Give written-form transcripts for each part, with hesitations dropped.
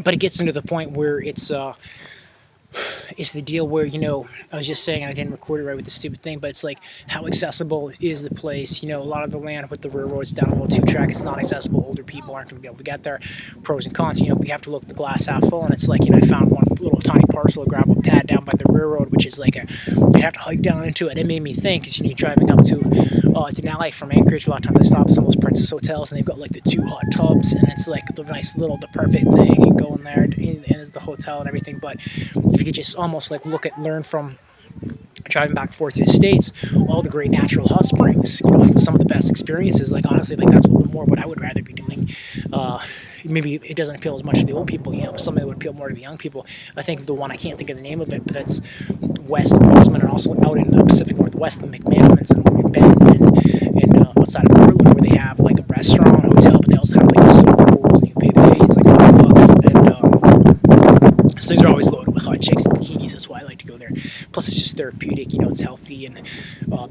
but it gets into the point where it's the deal where, I was just saying I didn't record it right with the stupid thing, but it's like, how accessible is the place? A lot of the land with the railroads down a little two-track, it's not accessible. Older people aren't going to be able to get there. Pros and cons, we have to look at the glass half full, and it's like, I found one little tiny parcel of gravel pad down by the railroad, which is like you have to hike down into it. It made me think, because, driving up to Denali from Anchorage, a lot of times I stop at some of those Princess hotels, and they've got like the 2 hot tubs, and it's like the perfect thing. You go in there, and it's the hotel and everything, but if you could just almost like learn from driving back and forth to the States, all the great natural hot springs, some of the best experiences, like honestly, like that's more what I would rather be doing. Maybe it doesn't appeal as much to the old people, but something that would appeal more to the young people. I think of the one, I can't think of the name of it, but that's west of Bozeman and also out in the Pacific Northwest, the McMahons and Bend and outside of Portland, where they have like a restaurant, a hotel, but they also have like soda bowls, and you can pay the fee. It's like $5, and so these are always loaded with hot chicks and bikinis. That's why I like to go there. Plus, it's just therapeutic. It's healthy, and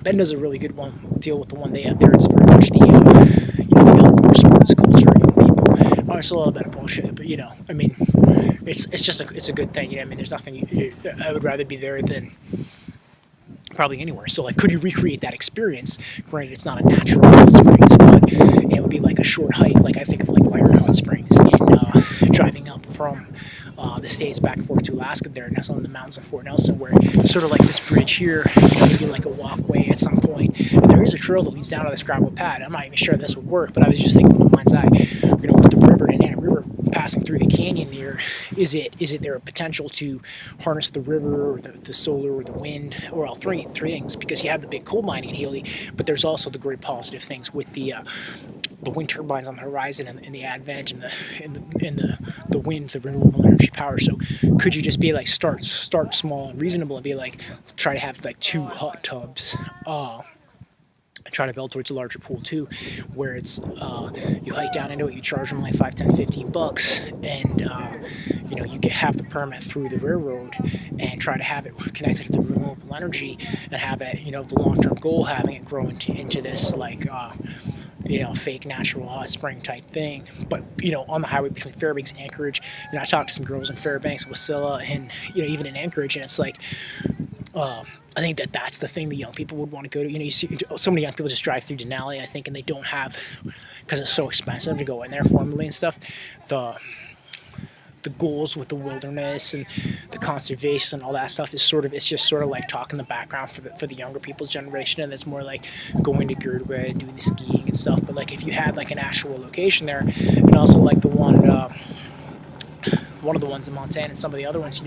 Ben does a really good deal with the one they have there. It's very much the outdoor sports culture. People, it's a little bit of bullshit, but it's a good thing. There's nothing. I would rather be there than probably anywhere. So, like, could you recreate that experience? Granted, it's not a natural hot springs, but it would be like a short hike. Like, I think of like Lyron Hot Springs and driving up from the States back and forth to Alaska there, and that's on the mountains of Fort Nelson, where sort of like this bridge here, maybe like a walkway at some point, and there is a trail that leads down to this gravel pad. I'm not even sure this would work, but I was just thinking in my mind's eye, with the river, and Anna River passing through the canyon there, is it there a potential to harness the river or the solar or the wind, or all three things? Because you have the big coal mining in Healy, but there's also the great positive things with the wind turbines on the horizon, and the advent and the wind, the renewable energy power. So could you just be like start small and reasonable, and be like, try to have like 2 hot tubs, try to build towards a larger pool too, where it's you hike down into it, you charge them like $5, $10, $15, and you can have the permit through the railroad, and try to have it connected to the renewable energy, and have it, the long-term goal, having it grow into this like fake natural hot spring type thing. But on the highway between Fairbanks and Anchorage, I talked to some girls in Fairbanks, Wasilla, and even in Anchorage, and it's like I think that's the thing the young people would want to go to. You see so many young people just drive through Denali, I think, and they don't have, because it's so expensive to go in there formally and stuff, the goals with the wilderness and the conservation and all that stuff is it's just sort of like talk in the background for the younger people's generation, and it's more like going to Girdwood and doing the skiing and stuff. But like, if you had like an actual location there, and also like the one of the ones in Montana and some of the other ones,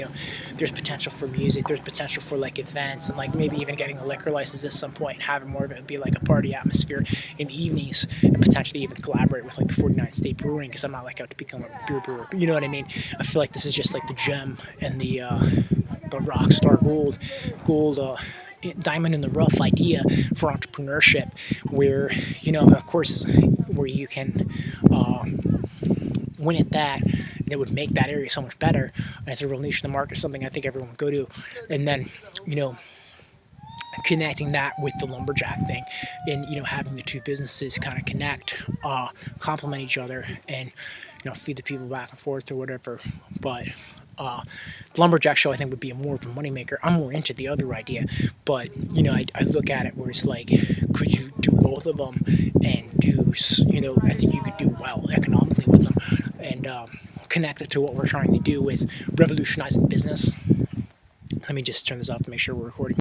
there's potential for music, there's potential for like events, and like maybe even getting a liquor license at some point, and having more of it be like a party atmosphere in the evenings, and potentially even collaborate with like the 49th State Brewing, because I'm not like out to become a beer brewer, but you know what I mean? I feel like this is just like the gem and the rock star gold diamond in the rough idea for entrepreneurship, where of course, where you can win at that, and it would make that area so much better, and it's a real niche in the market, something I think everyone would go to. And then connecting that with the lumberjack thing, and having the two businesses kind of connect, complement each other, and feed the people back and forth or whatever. But the lumberjack show, I think, would be more of a moneymaker. I'm more into the other idea, but I look at it where it's like, could you do both of them and do, I think you could do well economically with them, and connect it to what we're trying to do with revolutionizing business. Let me just turn this off to make sure we're recording.